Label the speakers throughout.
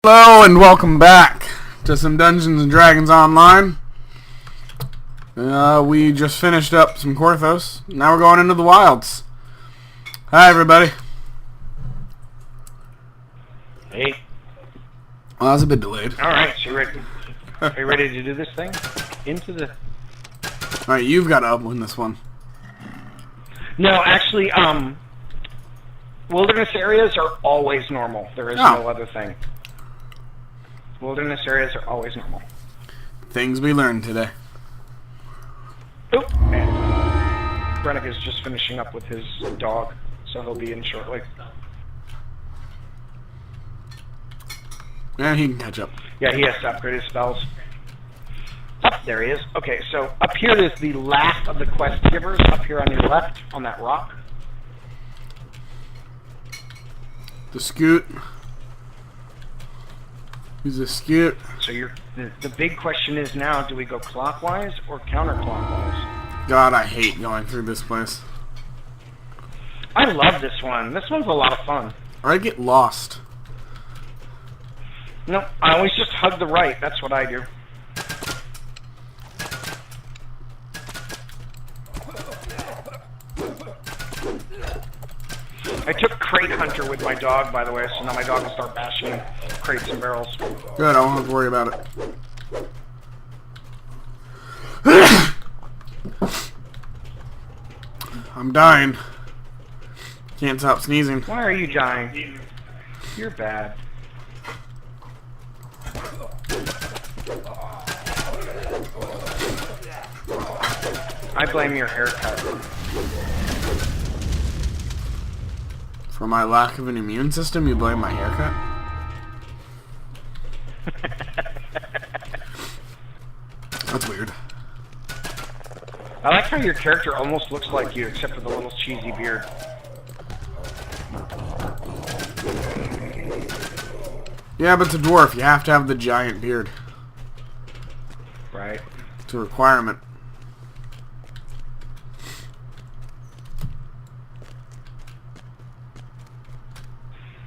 Speaker 1: Hello and welcome back to some Dungeons and Dragons Online. We just finished up some Korthos. Now we're going into the wilds. Hi everybody.
Speaker 2: Hey.
Speaker 1: Well, I was a bit delayed.
Speaker 2: Alright, so are you ready to do this thing? Into the...
Speaker 1: Alright, you've got to upwin this one.
Speaker 2: No, actually, wilderness areas are always normal. There is no other thing. Wilderness areas are always normal.
Speaker 1: Things we learned today.
Speaker 2: Oop, and Brennick is just finishing up with his dog, so he'll be in shortly.
Speaker 1: And he can catch up.
Speaker 2: Yeah, he has to upgrade his spells. Up there he is. Okay, so up here is the last of the quest givers, up here on your left, on that rock.
Speaker 1: The scoot. He's a scoot.
Speaker 2: So the big question is now, do we go clockwise or counterclockwise?
Speaker 1: God, I hate going through this place.
Speaker 2: I love this one. This one's a lot of fun.
Speaker 1: Or I get lost.
Speaker 2: No, I always just hug the right. That's what I do. I took Crate Hunter with my dog, by the way, so now my dog will start bashing crates and barrels.
Speaker 1: Good, I won't have to worry about it. I'm dying. Can't stop sneezing.
Speaker 2: Why are you dying? You're bad. I blame your haircut.
Speaker 1: For my lack of an immune system, you blame my haircut? That's weird.
Speaker 2: I like how your character almost looks like you, except for the little cheesy beard.
Speaker 1: Yeah, but it's a dwarf. You have to have the giant beard.
Speaker 2: Right.
Speaker 1: It's a requirement.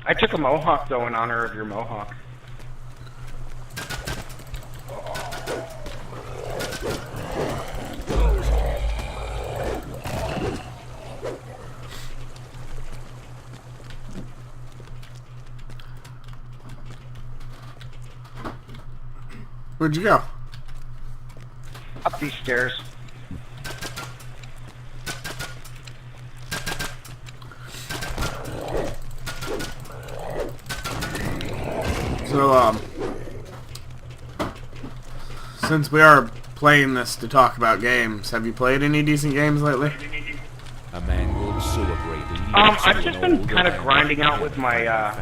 Speaker 2: I took a mohawk, though, in honor of your mohawk.
Speaker 1: Where'd you go?
Speaker 2: Up these stairs.
Speaker 1: So, since we are playing this to talk about games, have you played any decent games lately?
Speaker 3: A man will celebrate the
Speaker 2: I've just been kind of grinding out with my,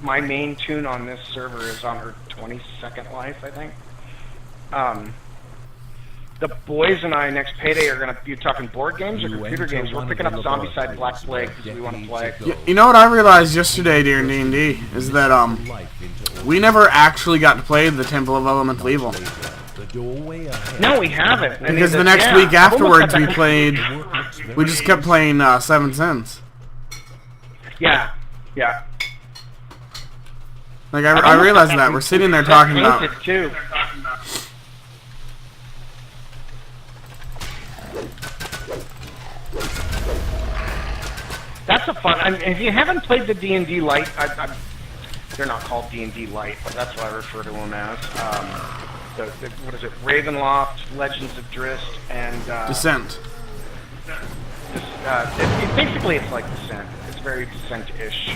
Speaker 2: my main tune on this server is on her 22nd life, I think. The boys and I next payday are going to be talking board games or computer games. We're picking up Zombicide Black Plague because we want to play.
Speaker 1: You know what I realized yesterday during D&D is that we never actually got to play the Temple of Elemental Evil.
Speaker 2: No, we haven't.
Speaker 1: Because the next week afterwards we just kept playing Seven Sins.
Speaker 2: Yeah, yeah.
Speaker 1: Like I realized that we're sitting there talking about.
Speaker 2: Too. That's a fun. I mean, if you haven't played the D&D Light, they're not called D&D Light, but that's what I refer to them as. What is it? Ravenloft, Legends of Drist, and
Speaker 1: Descent.
Speaker 2: Basically, it's like Descent. It's very Descent-ish.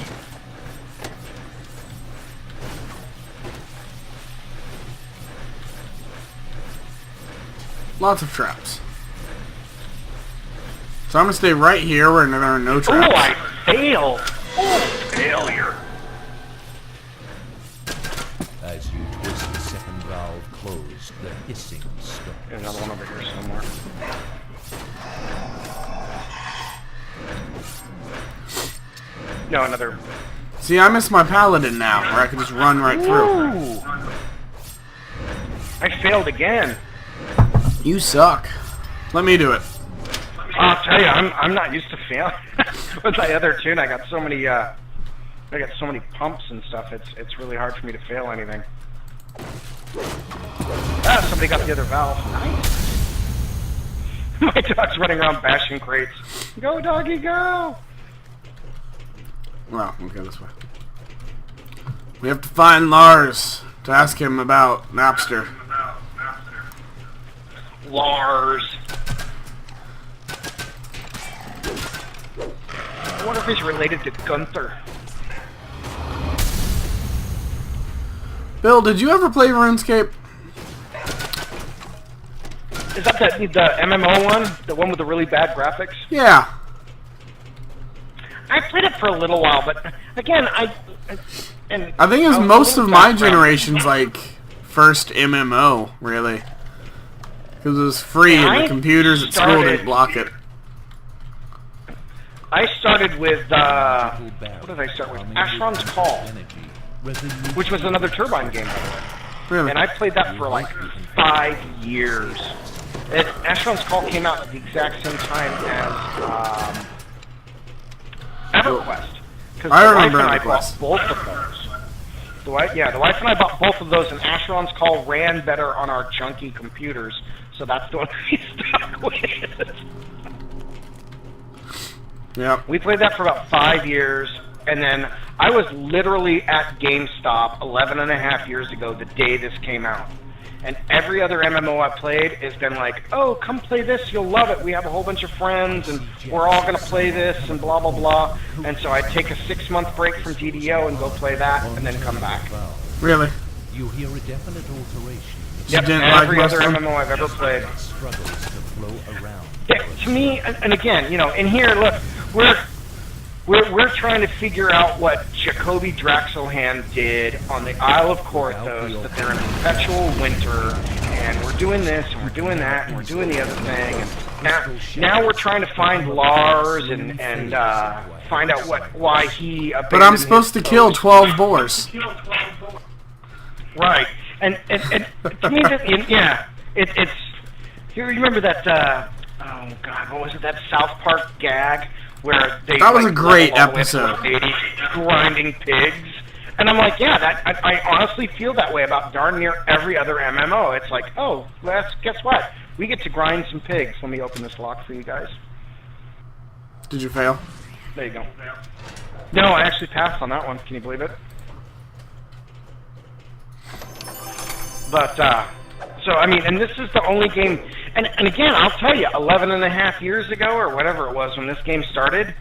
Speaker 1: Lots of traps. So I'm gonna stay right here where there are no traps.
Speaker 2: Oh, I failed! Oh, failure!
Speaker 3: As you twist the second valve closed, the hissing stopped.
Speaker 2: Another one over here somewhere. No, another.
Speaker 1: See, I miss my paladin now, where I can just run right through.
Speaker 2: Ooh. I failed again.
Speaker 1: You suck. Let me do it.
Speaker 2: I'll tell you, I'm not used to failing. With my other tune, I got so many I got so many pumps and stuff. It's really hard for me to fail anything. Ah, somebody got the other valve. Nice. My dog's running around bashing crates. Go, doggy, go!
Speaker 1: Well, we'll go this way. We have to find Lars to ask him about Napster.
Speaker 2: Lars. I wonder if he's related to Gunther.
Speaker 1: Bill, did you ever play RuneScape?
Speaker 2: Is that the MMO one? The one with the really bad graphics?
Speaker 1: Yeah.
Speaker 2: I played it for a little while, but again, I think
Speaker 1: it was most of my generation's like first MMO, really, because it was free and the computers at school didn't block it.
Speaker 2: I started with what did I start with? Asheron's Call, which was another Turbine game, by the way.
Speaker 1: Really?
Speaker 2: And I played that for like 5 years. Asheron's Call came out at the exact same time as EverQuest. Because
Speaker 1: I remember
Speaker 2: I
Speaker 1: EverQuest.
Speaker 2: bought both of those. The wife and I bought both of those, and Asheron's Call ran better on our junky computers, so that's the one we stuck with.
Speaker 1: Yeah.
Speaker 2: We played that for about 5 years, and then I was literally at GameStop 11 and a half years ago, the day this came out. And every other MMO I played has been like, oh, come play this, you'll love it. We have a whole bunch of friends, and we're all going to play this, and blah, blah, blah. And so I'd take a 6-month break from DDO and go play that, and then come back.
Speaker 1: Really?
Speaker 3: You hear a definite alteration.
Speaker 2: Yep, every other MMO I've ever played.
Speaker 3: Struggles to flow around.
Speaker 2: Yeah, to me, and again, you know, in here, look, we're trying to figure out what Jacoby Draxelhand did on the Isle of Korthos, that they're in perpetual winter, and we're doing this, and we're doing that, and we're doing the other thing, and now we're trying to find Lars and find out why he abandoned.
Speaker 1: But I'm supposed to kill 12 boars.
Speaker 2: Right, and to me, it's. You remember that? Oh God, what was it? That South Park gag where they
Speaker 1: that was a great episode.
Speaker 2: Grinding pigs, and I'm like, yeah, I honestly feel that way about darn near every other MMO. It's like, oh, guess what? We get to grind some pigs. Let me open this lock for you guys.
Speaker 1: Did you fail?
Speaker 2: There you go. No, I actually passed on that one. Can you believe it? But, so, I mean, and this is the only game, and again, I'll tell you, 11 and a half years ago, or whatever it was when this game started,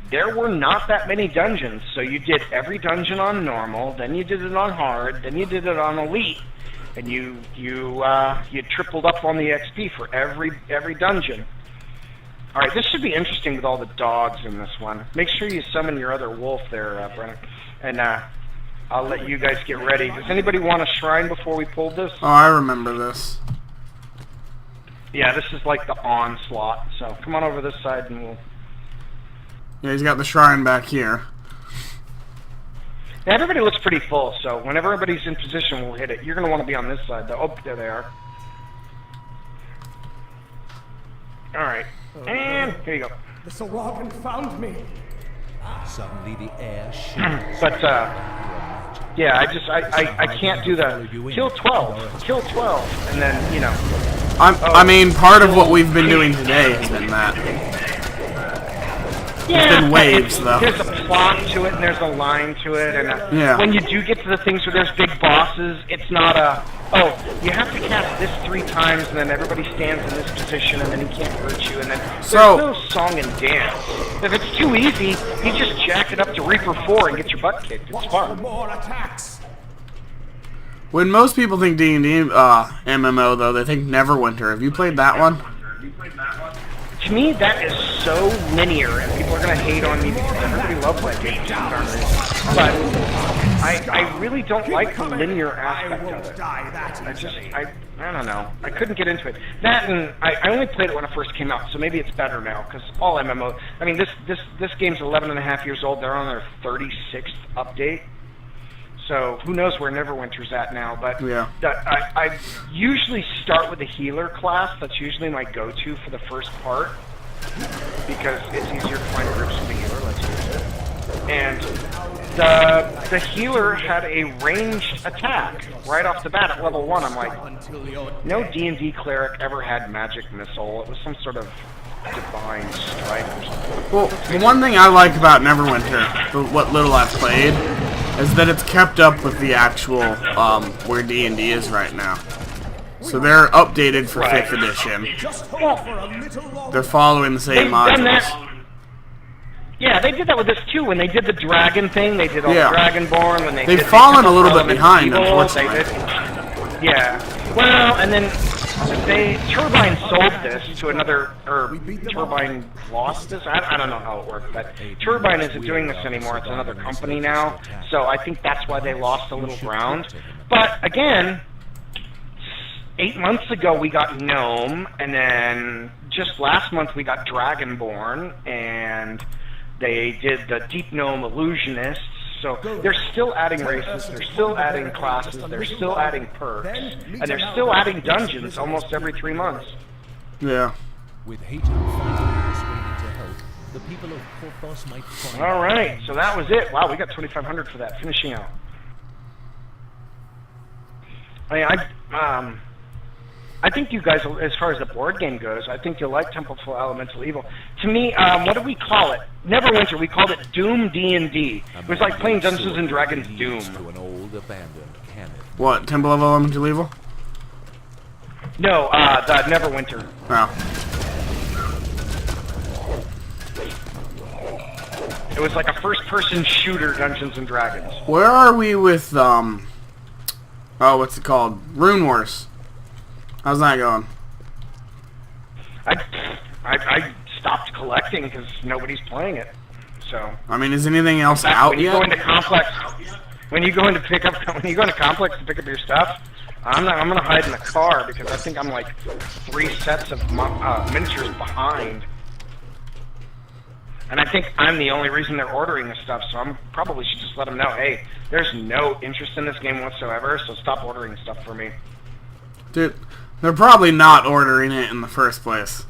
Speaker 2: there were not that many dungeons. So you did every dungeon on normal, then you did it on hard, then you did it on elite, and you tripled up on the XP for every dungeon. All right, this should be interesting with all the dogs in this one. Make sure you summon your other wolf there, Brennan, and I'll let you guys get ready. Does anybody want a shrine before we pulled this?
Speaker 1: Oh, I remember this.
Speaker 2: Yeah, this is like the onslaught. So come on over this side and we'll...
Speaker 1: Yeah, he's got the shrine back here.
Speaker 2: Yeah, everybody looks pretty full, so whenever everybody's in position, we'll hit it. You're going to want to be on this side, though. Oh, there they are. Alright. And here you go.
Speaker 4: The Saravan found me.
Speaker 3: Suddenly the air shifts.
Speaker 2: But, yeah, I can't do the kill 12, kill 12, and then, you know.
Speaker 1: I mean, part of what we've been doing today has been that.
Speaker 2: Yeah,
Speaker 1: it's been waves, though.
Speaker 2: There's a plot to it, and there's a line to it, and when you do get to the things where there's big bosses, it's not a, oh, you have to cast this 3 times, and then everybody stands in this position, and then he can't hurt you, and then there's no song and dance. If it's too easy, you just jack it up to Reaper 4 and get your butt kicked. It's fun.
Speaker 4: More attacks.
Speaker 1: When most people think D&D MMO, though, they think Neverwinter. Have you played that one?
Speaker 2: To me, that is so linear, and people are going to hate on me because everybody loves that game. But I really don't like the linear aspect of it. I don't know. I couldn't get into it. That, and I only played it when it first came out, so maybe it's better now, because all MMO... I mean, this game's 11 and a half years old. They're on their 36th update. So who knows where Neverwinter's at now, but
Speaker 1: yeah.
Speaker 2: I usually start with the healer class. That's usually my go-to for the first part, because it's easier to find groups with the healer, let's face it. And the healer had a ranged attack right off the bat at level 1. I'm like, no D&D cleric ever had magic missile. It was some sort of divine strike or something.
Speaker 1: Well, the one thing I like about Neverwinter, what little I've played, is that it's kept up with the actual where D&D is right now. So they're updated for 5th edition. They're following the same modules.
Speaker 2: Yeah, they did that with this too. When they did the dragon thing, they did all the Dragonborn. When
Speaker 1: they've fallen a little bit behind, unfortunately.
Speaker 2: Yeah. Well, and then Turbine sold this to another, or Turbine lost this. I don't know how it worked, but Turbine isn't doing this anymore. It's another company now. So I think that's why they lost a little ground. But again, 8 months ago we got Gnome, and then just last month we got Dragonborn, and they did the Deep Gnome Illusionists. So they're still adding races, they're still adding classes, they're still adding perks, and they're still adding dungeons almost every 3 months.
Speaker 1: Yeah.
Speaker 3: With Hayton finally persuaded to help, the people of Porthos might find.
Speaker 2: All right, so that was it. Wow, we got 2,500 for that, finishing out. I think you guys, as far as the board game goes, I think you'll like Temple Elemental Evil. To me, what do we call it? Neverwinter, we called it Doom D&D. It was like playing Dungeons and Dragons Doom.
Speaker 3: To an old abandoned cannon.
Speaker 1: What, Temple of Elemental Evil?
Speaker 2: No, the Neverwinter.
Speaker 1: Oh.
Speaker 2: It was like a first-person shooter Dungeons and Dragons.
Speaker 1: Where are we with, oh, what's it called? Rune Wars. How's that going?
Speaker 2: I stopped collecting because nobody's playing it. So.
Speaker 1: I mean, is anything else out
Speaker 2: when you
Speaker 1: yet?
Speaker 2: go into Complex, when you go into Complex to pick up your stuff, I'm gonna hide in the car because I think I'm like 3 sets of miniatures behind. And I think I'm the only reason they're ordering this stuff, so I'm probably should just let them know, hey, there's no interest in this game whatsoever, so stop ordering stuff for me.
Speaker 1: Dude, they're probably not ordering it in the first place.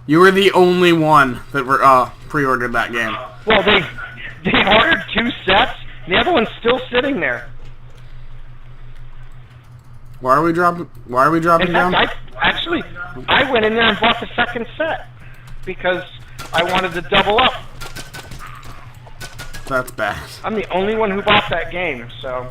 Speaker 1: You were the only one that were pre-ordered that game.
Speaker 2: Well, they ordered 2 sets, and the other one's still sitting there.
Speaker 1: Why are we dropping
Speaker 2: In
Speaker 1: down?
Speaker 2: fact, I went in there and bought the second set because I wanted to double up.
Speaker 1: That's bad.
Speaker 2: I'm the only one who bought that game, so.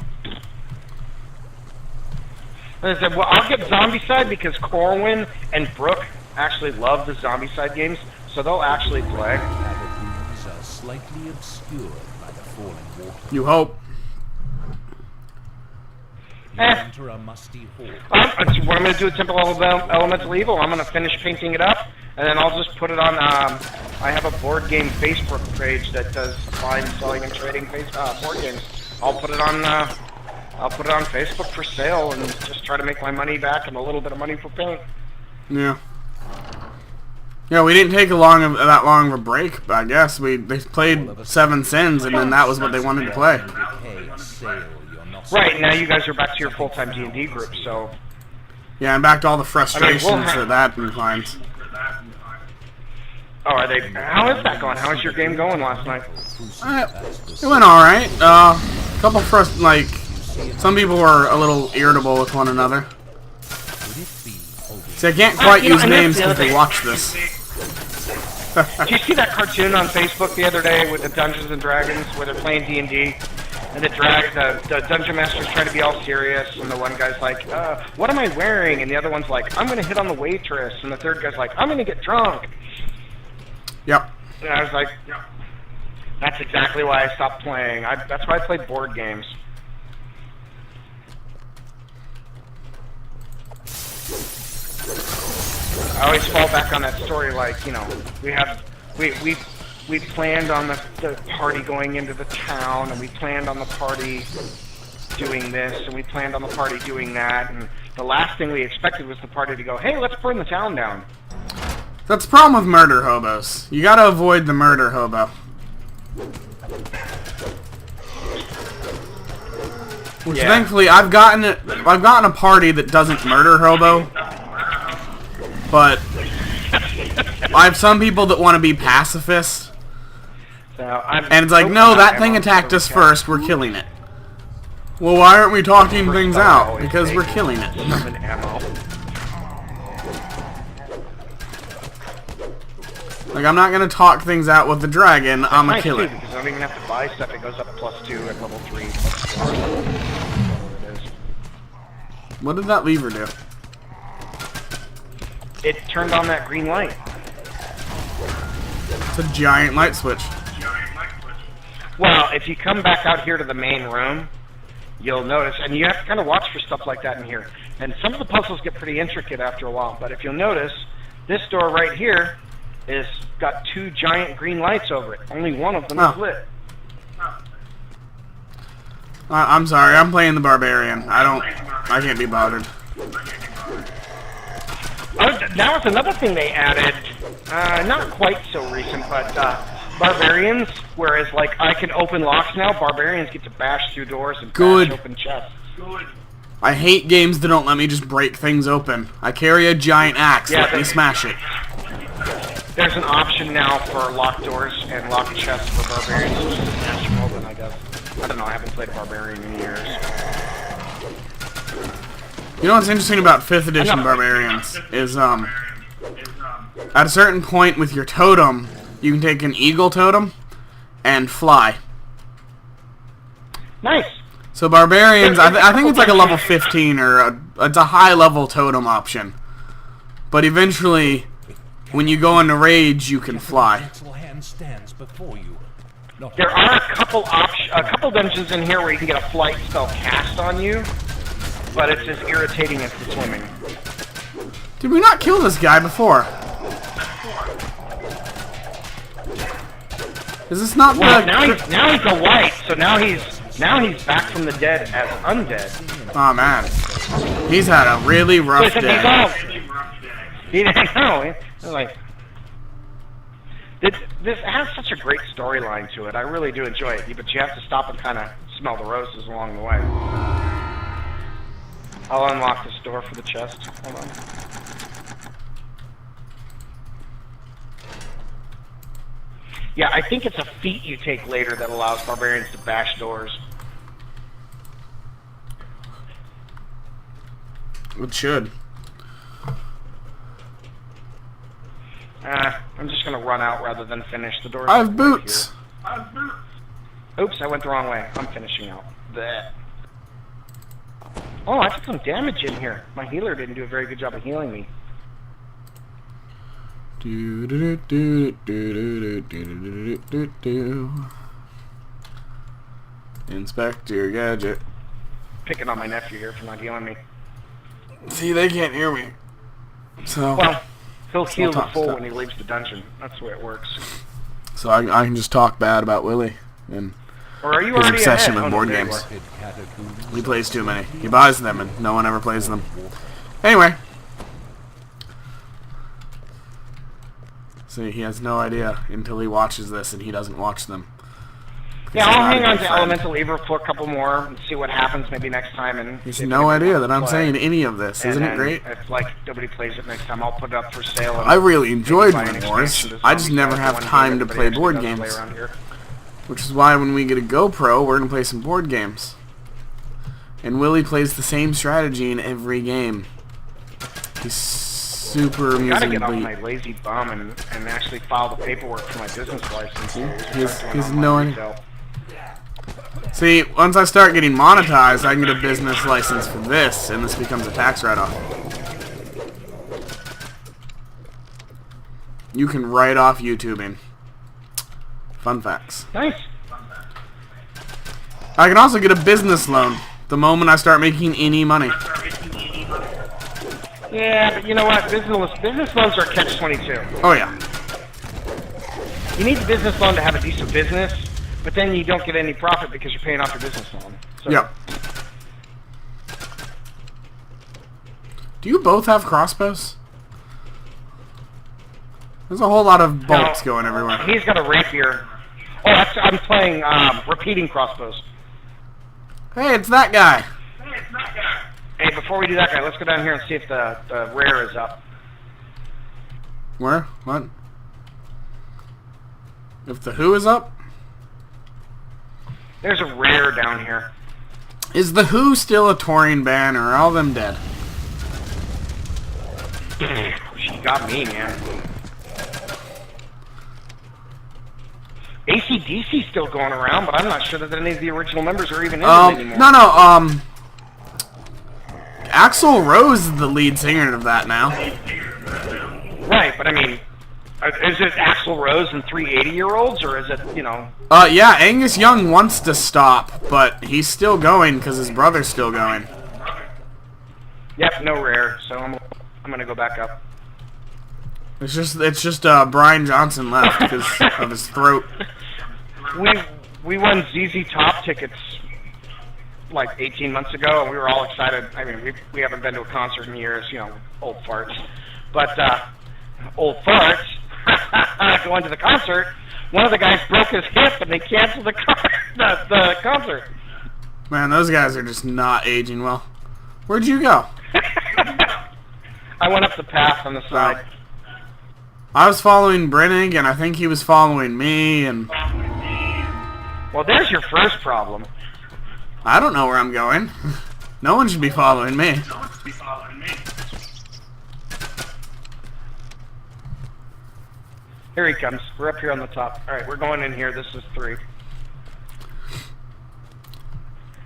Speaker 2: And I said, well, I'll get Zombicide because Corwin and Brooke actually love the Zombicide games, so they'll actually play.
Speaker 3: Avenues are slightly obscured by the falling water.
Speaker 1: You hope.
Speaker 3: You enter a musty hall.
Speaker 2: What I'm going to do with Temple Elemental Evil, I'm going to finish painting it up, and then I'll just put it on, I have a board game Facebook page that does buying, selling, and trading board games. I'll put it on Facebook for sale and just try to make my money back and a little bit of money for paint.
Speaker 1: Yeah. Yeah, we didn't take that long of a break, I guess. They played 7 Sins, and then that was what they wanted to play.
Speaker 2: Right, now you guys are back to your full-time D&D group, so.
Speaker 1: Yeah, and back to all the frustrations that inclines.
Speaker 2: Oh, are they? How is that going? How is your game going last night?
Speaker 1: It went alright. Couple some people were a little irritable with one another. See, I can't quite use names because they watch this.
Speaker 2: Did you see that cartoon on Facebook the other day with the Dungeons and Dragons where they're playing D&D? And the Dungeon Master's trying to be all serious, and the one guy's like, what am I wearing? And the other one's like, I'm going to hit on the waitress. And the third guy's like, I'm going to get drunk.
Speaker 1: Yep.
Speaker 2: And I was like, that's exactly why I stopped playing. That's why I play board games. I always fall back on that story, like, you know, we planned on the party going into the town, and we planned on the party doing this, and we planned on the party doing that, and the last thing we expected was the party to go, hey, let's burn the town down.
Speaker 1: That's the problem with murder hobos. You gotta avoid the murder hobo. Which thankfully I've gotten a party that doesn't murder hobo. But I have some people that want to be pacifists.
Speaker 2: So
Speaker 1: And it's like, no, that thing attacked us first. We're killing it. Well, why aren't we talking things out? Because we're killing it. Like, I'm not gonna talk things out with the dragon. I'm gonna kill it.
Speaker 2: Because I don't even have to buy stuff. It goes up +2 at level 3.
Speaker 1: What did that lever do?
Speaker 2: It turned on that green light.
Speaker 1: It's a giant light switch.
Speaker 2: Well, if you come back out here to the main room, you'll notice, and you have to kind of watch for stuff like that in here. And some of the puzzles get pretty intricate after a while, but if you'll notice, this door right here is got 2 giant green lights over it. Only one of them is lit.
Speaker 1: I'm sorry, I'm playing the barbarian. I can't be bothered.
Speaker 2: Oh, that was another thing they added. Not quite so recent, but barbarians. Whereas, like, I can open locks now. Barbarians get to bash through doors and bash open chests. Good.
Speaker 1: I hate games that don't let me just break things open. I carry a giant axe. Let me smash it.
Speaker 2: There's an option now for locked doors and locked chests for barbarians. Just to smash them open, I guess. I don't know. I haven't played a barbarian in years.
Speaker 1: You know what's interesting about 5th edition barbarians is at a certain point with your totem, you can take an eagle totem and fly.
Speaker 2: Nice.
Speaker 1: So barbarians, I think it's like a level 15 or it's a high level totem option. But eventually, when you go into rage, you can fly.
Speaker 2: There are a couple dungeons in here where you can get a flight spell cast on you, but it's as irritating as the swimming.
Speaker 1: Did we not kill this guy before? Is this not
Speaker 2: well, now he's a white, so now he's back from the dead as undead.
Speaker 1: Oh man, he's had a really rough day.
Speaker 2: He didn't know. Like, this has such a great storyline to it. I really do enjoy it, but you have to stop and kind of smell the roses along the way. I'll unlock this door for the chest. Hold on. Yeah, I think it's a feat you take later that allows barbarians to bash doors.
Speaker 1: It should.
Speaker 2: I'm just gonna run out rather than finish the door.
Speaker 1: I have boots.
Speaker 2: Oops, I went the wrong way. I'm finishing out. Blech. Oh, I took some damage in here. My healer didn't do a very good job of healing me.
Speaker 1: Inspector Gadget.
Speaker 2: Picking on my nephew here for not healing me.
Speaker 1: See, they can't hear me. So
Speaker 2: well, he'll heal the full when he leaves the dungeon. That's the way it works.
Speaker 1: So I can just talk bad about Willy and
Speaker 2: or are you
Speaker 1: his
Speaker 2: already
Speaker 1: obsession
Speaker 2: ahead?
Speaker 1: with board games. He plays too many. He buys them and no one ever plays them. Anyway. See, he has no idea until he watches this and he doesn't watch them.
Speaker 2: Yeah, I'll hang on to Elemental Evil for a couple more and see what happens maybe next time. And
Speaker 1: he has no idea that I'm saying any of this. Isn't it great?
Speaker 2: If like nobody plays it next time, I'll put it up for sale.
Speaker 1: I really enjoyed Moon Wars. I just never have time to play board games. Which is why when we get a GoPro, we're going to play some board games. And Willy plays the same strategy in every game. He's super amusing.
Speaker 2: I gotta get off my lazy bum and actually file the paperwork for my business license.
Speaker 1: He's no idea. See, once I start getting monetized, I can get a business license for this, and this becomes a tax write-off. You can write off YouTubing. Fun facts.
Speaker 2: Nice.
Speaker 1: I can also get a business loan the moment I start making any money.
Speaker 2: Yeah, but you know what? Business loans are catch-22.
Speaker 1: Oh, yeah.
Speaker 2: You need a business loan to have a decent business, but then you don't get any profit because you're paying off your business loan. So.
Speaker 1: Yep. Do you both have crossbows? There's a whole lot of bolts going everywhere.
Speaker 2: He's got a rapier. Oh, I'm playing repeating crossbows.
Speaker 1: Hey, it's that guy.
Speaker 2: Hey, before we do that guy, let's go down here and see if the rare is up.
Speaker 1: Where? What? If the who is up?
Speaker 2: There's a rare down here.
Speaker 1: Is the Who still a touring band, or are all them dead?
Speaker 2: She got me, man. AC/DC's still going around, but I'm not sure that any of the original members are even in it anymore.
Speaker 1: No. Axl Rose is the lead singer of that now.
Speaker 2: Right, but I mean, is it Axl Rose and 380-year-olds, or is it, you know?
Speaker 1: Yeah, Angus Young wants to stop, but he's still going because his brother's still going.
Speaker 2: Yep, no rare, so I'm gonna go back up.
Speaker 1: It's just Brian Johnson left because of his throat.
Speaker 2: We won ZZ Top tickets like 18 months ago, and we were all excited. I mean, we haven't been to a concert in years, you know, old farts. But old farts going to the concert. One of the guys broke his hip, and they canceled the concert.
Speaker 1: Man, those guys are just not aging well. Where'd you go?
Speaker 2: I went up the path on the side.
Speaker 1: I was following Brennig, and I think he was following me, and...
Speaker 2: Well, there's your first problem.
Speaker 1: I don't know where I'm going. No one should be following me.
Speaker 2: Here he comes. We're up here on the top. Alright, we're going in here. This is 3.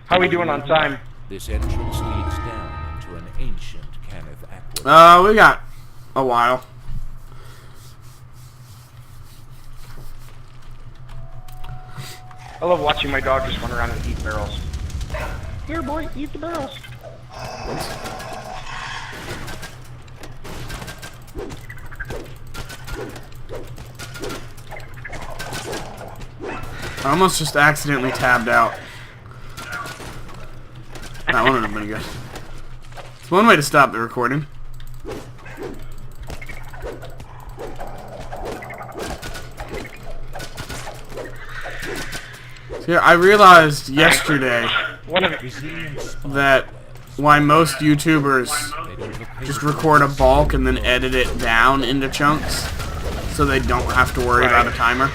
Speaker 2: How are we doing on time?
Speaker 3: This entrance leads down into an ancient Kenneth aqueduct.
Speaker 1: We got a while.
Speaker 2: I love watching my dog just run around and eat barrels. Here, boy, eat the barrels.
Speaker 1: I almost just accidentally tabbed out. That one would have been good. It's one way to stop the recording. So I realized yesterday that why most YouTubers just record a bulk and then edit it down into chunks so they don't have to worry about a timer.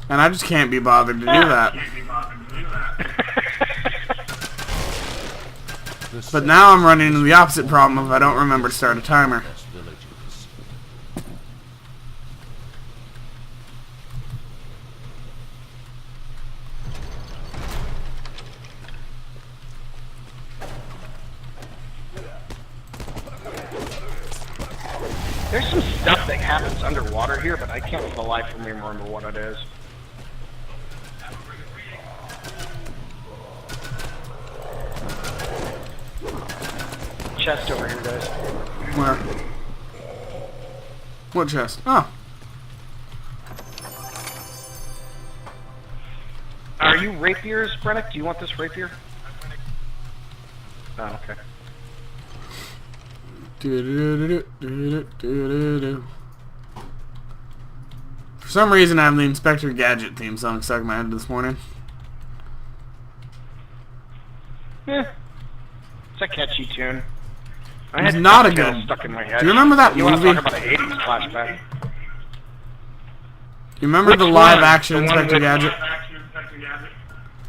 Speaker 1: And I just can't be bothered to do that. But now I'm running into the opposite problem if I don't remember to start a timer.
Speaker 2: There's some stuff that happens underwater here, but I can't for the life of me remember what it is. Chest over here, guys.
Speaker 1: Where? What chest? Oh.
Speaker 2: Are you rapiers, Brennick? Do you want this rapier? Oh, okay.
Speaker 1: For some reason, I have the Inspector Gadget theme song stuck in my head this morning.
Speaker 2: Yeah. It's a catchy tune.
Speaker 1: It's not a good.
Speaker 2: Stuck in my head.
Speaker 1: Do you remember that
Speaker 2: you
Speaker 1: movie?
Speaker 2: Want to talk about an 80s flashback?
Speaker 1: You remember the live-action Inspector Gadget?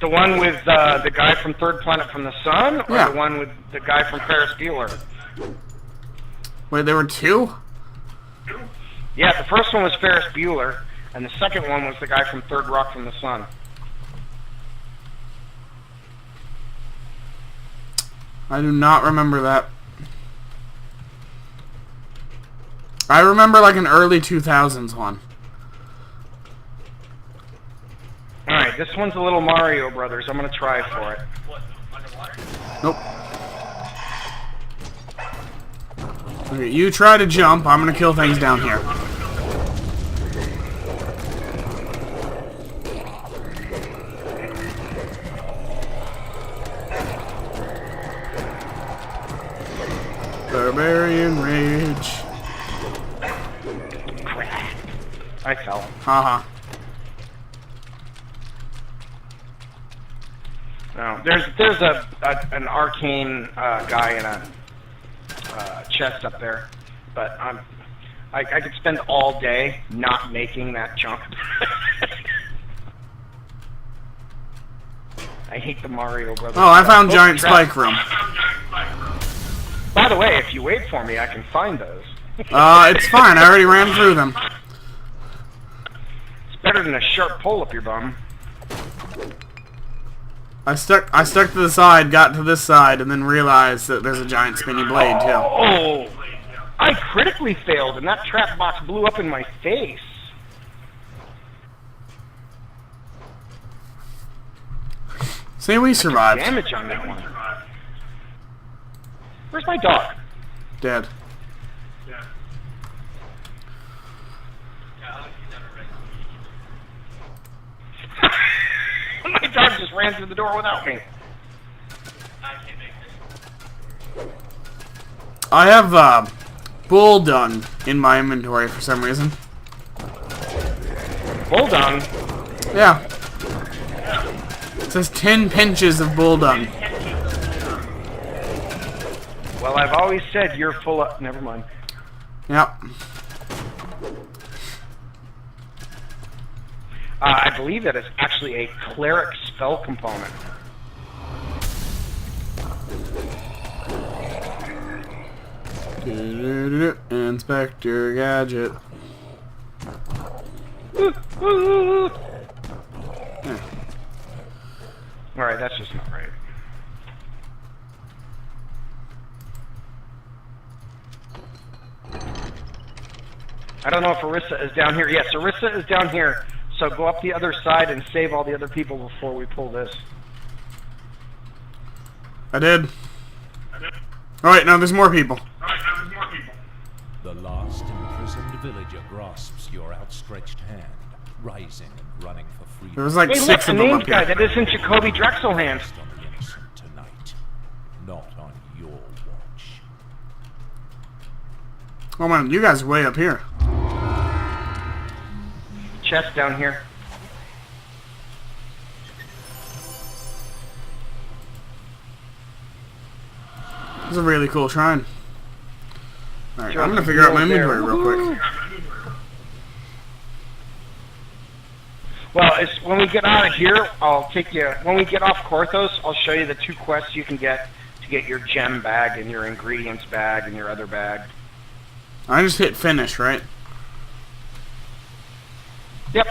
Speaker 2: The one with the guy from Third Planet from the Sun, or
Speaker 1: Yeah.
Speaker 2: the one with the guy from Ferris Bueller?
Speaker 1: Wait, there were two?
Speaker 2: Yeah, the first one was Ferris Bueller, and the second one was the guy from Third Rock from the Sun.
Speaker 1: I do not remember that. I remember like an early 2000s one.
Speaker 2: Alright, this one's a little Mario Brothers. I'm going to try for it.
Speaker 1: Nope. Okay, you try to jump. I'm going to kill things down here. Barbarian Rage.
Speaker 2: I fell.
Speaker 1: Haha.
Speaker 2: No, there's an arcane guy in a chest up there, but I could spend all day not making that jump. I hate the Mario Brothers.
Speaker 1: Oh, I found
Speaker 2: Oh,
Speaker 1: giant
Speaker 2: crap.
Speaker 1: spike room.
Speaker 2: By the way, if you wait for me, I can find those.
Speaker 1: It's fine. I already ran through them.
Speaker 2: It's better than a sharp pole up your bum.
Speaker 1: I stuck to the side, got to this side, and then realized that there's a giant spinny blade too.
Speaker 2: Oh, I critically failed, and that trap box blew up in my face.
Speaker 1: See, we survived.
Speaker 2: Damage on that one. Where's my dog?
Speaker 1: Dead.
Speaker 2: My dog just ran through the door without me.
Speaker 1: I have bull dung in my inventory for some reason.
Speaker 2: Bull dung?
Speaker 1: Yeah. It says 10 pinches of bull dung.
Speaker 2: Well, I've always said you're full of... Never mind.
Speaker 1: Yep.
Speaker 2: I believe that is actually a cleric spell component.
Speaker 1: Inspector Gadget.
Speaker 2: Alright, that's just not right. I don't know if Arissa is down here. Yes, Arissa is down here. So go up the other side and save all the other people before we pull this.
Speaker 1: I did. Oh wait, no, there's more people.
Speaker 3: The last imprisoned villager grasps your outstretched hand, rising and running for freedom.
Speaker 1: There was like
Speaker 2: Hey,
Speaker 1: 6
Speaker 2: look,
Speaker 1: of
Speaker 2: a
Speaker 1: them
Speaker 2: named
Speaker 1: up
Speaker 2: guy.
Speaker 1: here.
Speaker 2: That isn't Jacoby Drexelhand.
Speaker 3: On the innocent tonight, not on your watch.
Speaker 1: Oh man, you guys are way up here.
Speaker 2: Chest down here.
Speaker 1: This is a really cool shrine. Alright,
Speaker 2: Sure,
Speaker 1: I'm gonna figure out my
Speaker 2: go there.
Speaker 1: inventory real quick.
Speaker 2: Well, it's, when we get out of here, I'll take you. When we get off Korthos, I'll show you the 2 quests you can get to get your gem bag and your ingredients bag and your other bag.
Speaker 1: I just hit finish, right?
Speaker 2: Yep.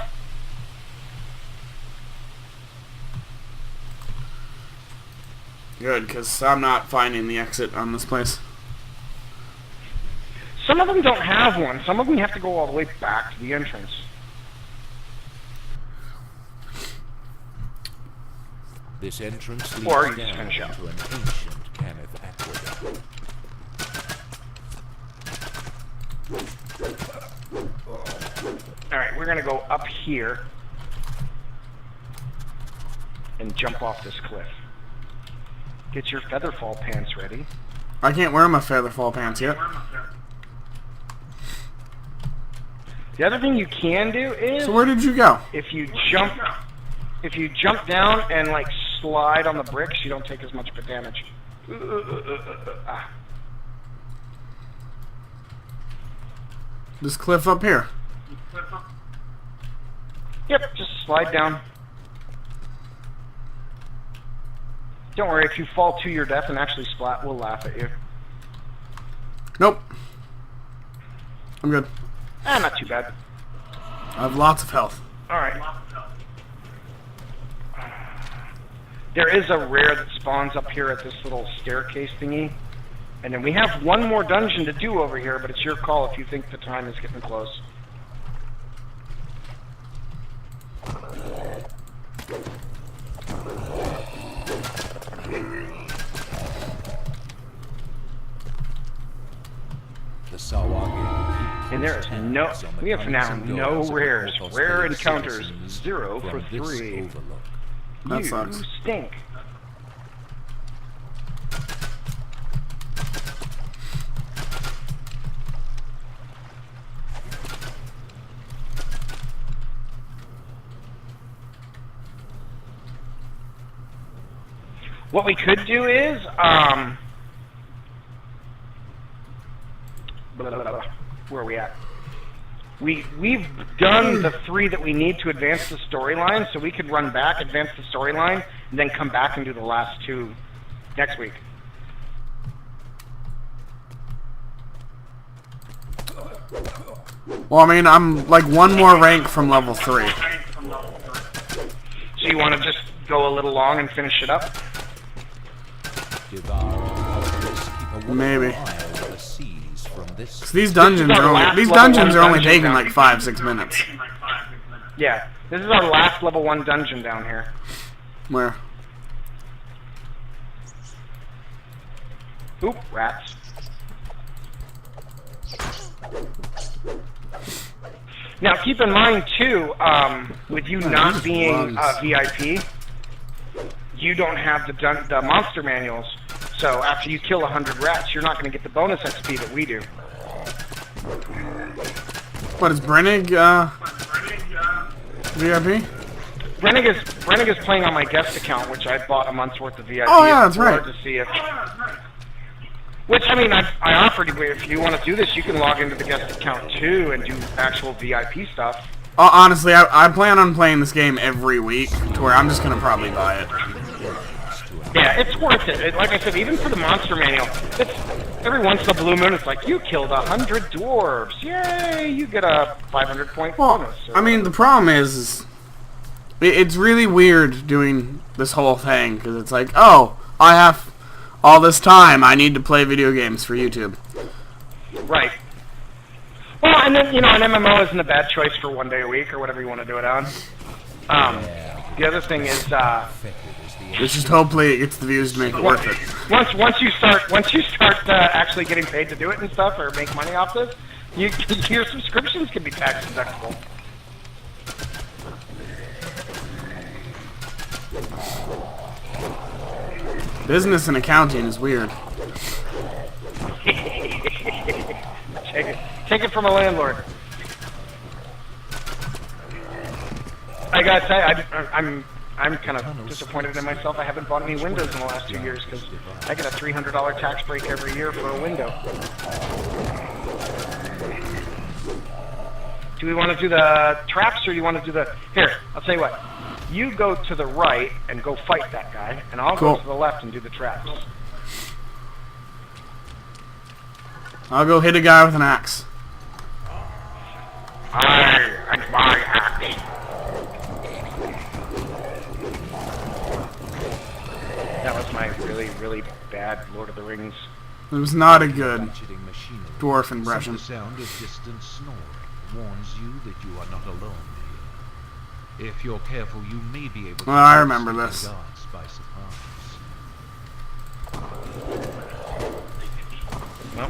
Speaker 1: Good, because I'm not finding the exit on this place.
Speaker 2: Some of them don't have one. Some of them you have to go all the way back to the entrance.
Speaker 3: This entrance
Speaker 2: Or
Speaker 3: leads
Speaker 2: you just
Speaker 3: down
Speaker 2: finish up.
Speaker 3: to an ancient Kenneth aqueduct.
Speaker 2: Alright, we're going to go up here and jump off this cliff. Get your featherfall pants ready.
Speaker 1: I can't wear my featherfall pants yet.
Speaker 2: The other thing you can do is
Speaker 1: So where did you go?
Speaker 2: if you jump down and like slide on the bricks, you don't take as much damage. Ah.
Speaker 1: This cliff up here.
Speaker 2: Yep, just slide down. Don't worry, if you fall to your death and actually splat, we'll laugh at you.
Speaker 1: Nope. I'm good.
Speaker 2: Not too bad.
Speaker 1: I have lots of health.
Speaker 2: Alright. There is a rare that spawns up here at this little staircase thingy. And then we have one more dungeon to do over here, but it's your call if you think the time is getting close.
Speaker 3: The Sawagi.
Speaker 2: And there is no... We have now no rares. Rare encounters, 0 for 3.
Speaker 1: That
Speaker 2: You
Speaker 1: sucks.
Speaker 2: stink. What we could do is, where are we at? We've done the 3 that we need to advance the storyline, so we could run back, advance the storyline, and then come back and do the last 2 next week.
Speaker 1: Well, I mean, I'm like 1 more rank from level 3.
Speaker 2: So you want to just go a little long and finish it up?
Speaker 1: Maybe. So these dungeons are only taking like 5-6 minutes.
Speaker 2: Yeah, this is our last level 1 dungeon down here.
Speaker 1: Where?
Speaker 2: Oop, rats. Now keep in mind too, with you not being a VIP, you don't have the monster manuals. So after you kill 100 rats, you're not going to get the bonus XP that we do.
Speaker 1: What is Brennig, VIP?
Speaker 2: Brennig is playing on my guest account, which I bought a month's worth of VIP.
Speaker 1: Oh yeah, that's right.
Speaker 2: To see if, which, I mean, I offered you, if you want to do this, you can log into the guest account too and do actual VIP stuff.
Speaker 1: Honestly, I plan on playing this game every week, to where I'm just going to probably buy it.
Speaker 2: Yeah, it's worth it. Like I said, even for the monster manual, it's every once in a blue moon, it's like, you killed 100 dwarves. Yay, you get a 500-point bonus.
Speaker 1: I mean, the problem is it's really weird doing this whole thing, because it's like, oh, I have all this time, I need to play video games for YouTube.
Speaker 2: Right. Well, and then, an MMO isn't a bad choice for 1 day a week, or whatever you want to do it on. The other thing is,
Speaker 1: it's just hopefully it gets the views to make it worth it.
Speaker 2: Once you start actually getting paid to do it and stuff, or make money off this, your subscriptions can be tax deductible.
Speaker 1: Business and accounting is weird.
Speaker 2: Take it from a landlord. I gotta say, I'm kind of disappointed in myself. I haven't bought any windows in the last 2 years because I get a $300 tax break every year for a window. Do we want to do the traps, or do you want to do the... Here, I'll tell you what. You go to the right and go fight that guy, and I'll go to the left and do the traps.
Speaker 1: I'll go hit a guy with an axe.
Speaker 2: And my axe. That was my really, really bad Lord of the Rings.
Speaker 1: It was not a good dwarf impression.
Speaker 3: The sound of distant snoring warns you that you are not alone here. If you're careful, you may be able to...
Speaker 1: Well, I remember this.
Speaker 3: By surprise.
Speaker 2: Well,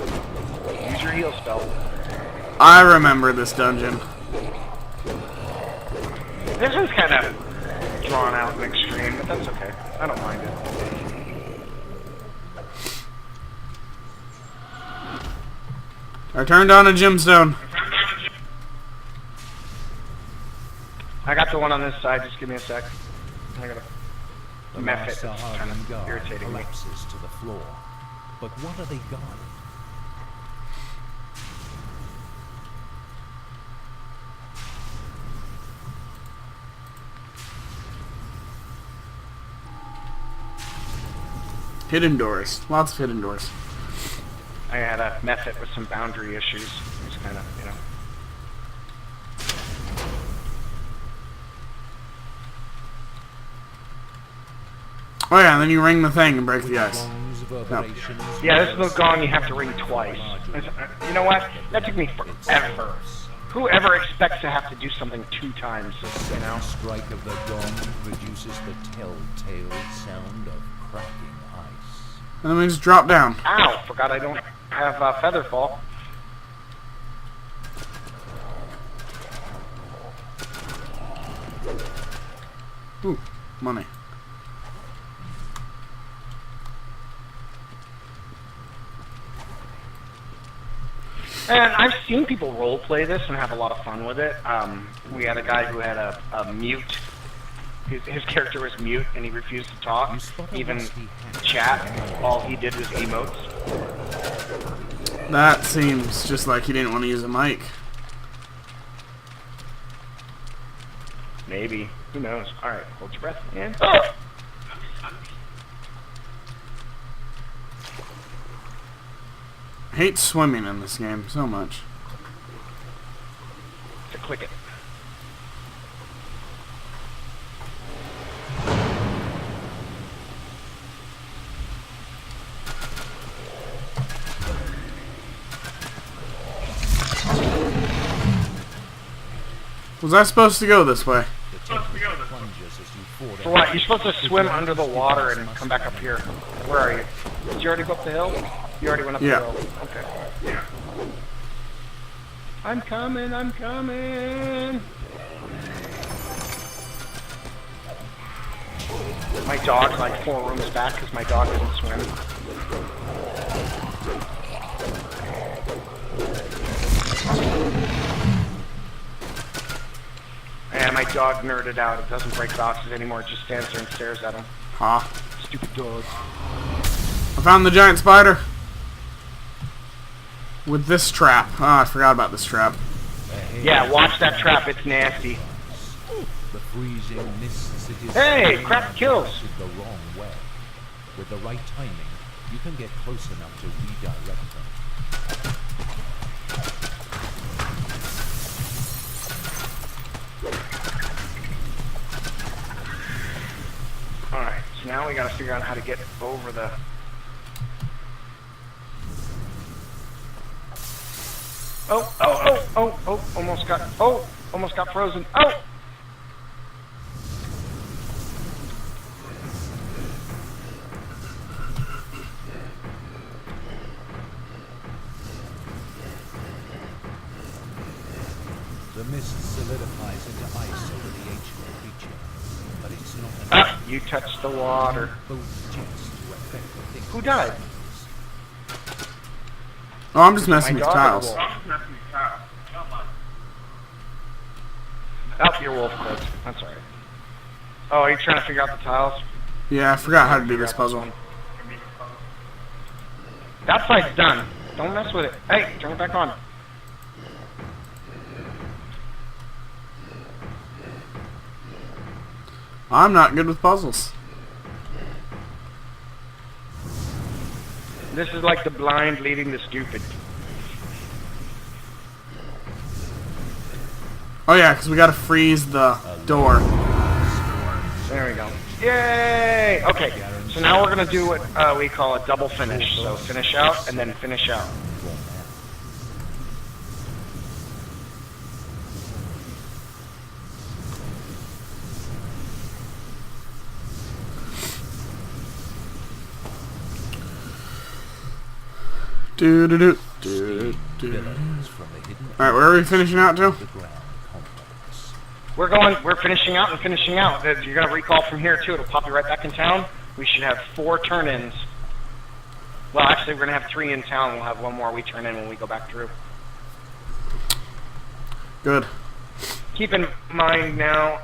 Speaker 2: use your heal spell.
Speaker 1: I remember this dungeon.
Speaker 2: This one's kind of drawn out and extreme, but that's okay. I don't mind it.
Speaker 1: I turned on a gemstone.
Speaker 3: I got the one on this side. Just give me a sec. I gotta map it. It's kind of irritating me.
Speaker 5: To the floor. But what are they guarding?
Speaker 1: Hidden doors. Lots of hidden doors.
Speaker 2: I had a method with some boundary issues. It's kind of, you know.
Speaker 1: Oh yeah, and then you ring the thing and break the ice. No.
Speaker 2: Yeah, this is gone. You have to ring twice. You know what? That took me forever. Whoever expects to have to do something 2 times, you know?
Speaker 5: Strike of the gong produces the telltale sound of cracking ice.
Speaker 1: And then we just drop down.
Speaker 2: Ow! Forgot I don't have Featherfall.
Speaker 1: Ooh, money.
Speaker 2: And I've seen people roleplay this and have a lot of fun with it. We had a guy who had a mute. His character was mute and he refused to talk, even chat. All he did was emotes.
Speaker 1: That seems just like he didn't want to use a mic.
Speaker 2: Maybe. Who knows? Alright, hold your breath. And
Speaker 1: I hate swimming in this game so much.
Speaker 2: To click it.
Speaker 1: Was I supposed to go this way?
Speaker 2: For what? You're supposed to swim under the water and come back up here. Where are you? Did you already go up the hill? You already went up the hill. Okay. Yeah. I'm coming, I'm coming. My dog's like 4 rooms back because my dog doesn't swim. And my dog nerded out. It doesn't break boxes anymore. It just stands there and stares at him.
Speaker 1: Huh.
Speaker 2: Stupid dog.
Speaker 1: I found the giant spider. With this trap. Oh, I forgot about this trap.
Speaker 2: Yeah, watch that trap. It's nasty.
Speaker 5: The freezing mists it is
Speaker 2: Hey, crap kills.
Speaker 5: the wrong way. With the right timing, you can get close enough to redirect them.
Speaker 2: Alright, so now we gotta figure out how to get over the... almost got frozen. Oh!
Speaker 5: The mist solidifies into ice over the ancient creature, but it's not enough.
Speaker 2: Ah, you touched the water.
Speaker 5: Both jets to affect the thing.
Speaker 2: Who died?
Speaker 1: Oh, I'm just messing
Speaker 2: My
Speaker 1: with
Speaker 2: dog
Speaker 1: tiles.
Speaker 2: or the wolf? Oh, your wolf quit. That's alright. Oh, are you trying to figure out the tiles?
Speaker 1: Yeah, I forgot how to do this puzzle.
Speaker 2: That side's done. Don't mess with it. Hey, turn it back on.
Speaker 1: I'm not good with puzzles.
Speaker 2: This is like the blind leading the stupid.
Speaker 1: Oh yeah, because we gotta freeze the door.
Speaker 2: There we go. Yay! Okay, so now we're gonna do what we call a double finish. So finish out and then finish out.
Speaker 1: Do do do do do.
Speaker 5: Villains from the hidden
Speaker 1: Alright, where are we finishing out to?
Speaker 5: ground complex.
Speaker 2: We're finishing out and finishing out. You're gonna recall from here too. It'll pop you right back in town. We should have 4 turn-ins. Well, actually, we're gonna have 3 in town. We'll have 1 more we turn in when we go back through.
Speaker 1: Good.
Speaker 2: Keep in mind now,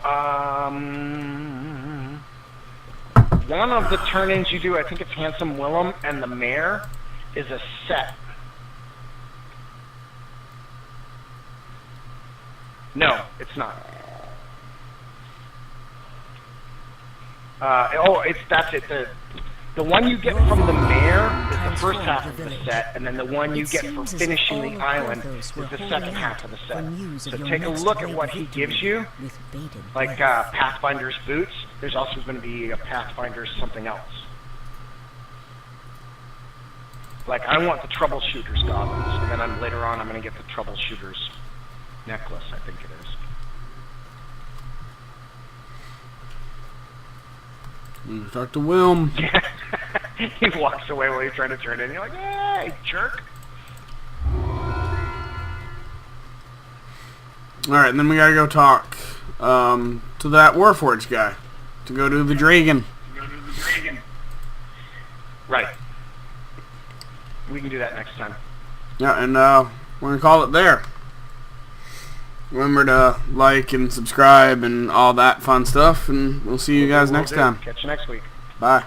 Speaker 2: one of the turn-ins you do, I think it's Handsome Willem and the Mayor, is a set. No, it's not. That's it. The one you get from the Mayor is the first half of the set, and then the one you get for finishing the island is the second half of the set. So take a look at what he gives you, like Pathfinder's boots. There's also going to be a Pathfinder's something else. Like, I want the Troubleshooter's goggles, and then later on I'm going to get the Troubleshooter's necklace, I think it is.
Speaker 1: Talk to Wilm.
Speaker 2: He walks away while you're trying to turn in. You're like, hey, jerk.
Speaker 1: Alright, and then we gotta go talk to that Warforged guy. To go to the dragon.
Speaker 2: Right. We can do that next time.
Speaker 1: Yeah, and we're gonna call it there. Remember to like and subscribe and all that fun stuff, and we'll see you guys next time.
Speaker 2: Catch you next week.
Speaker 1: Bye.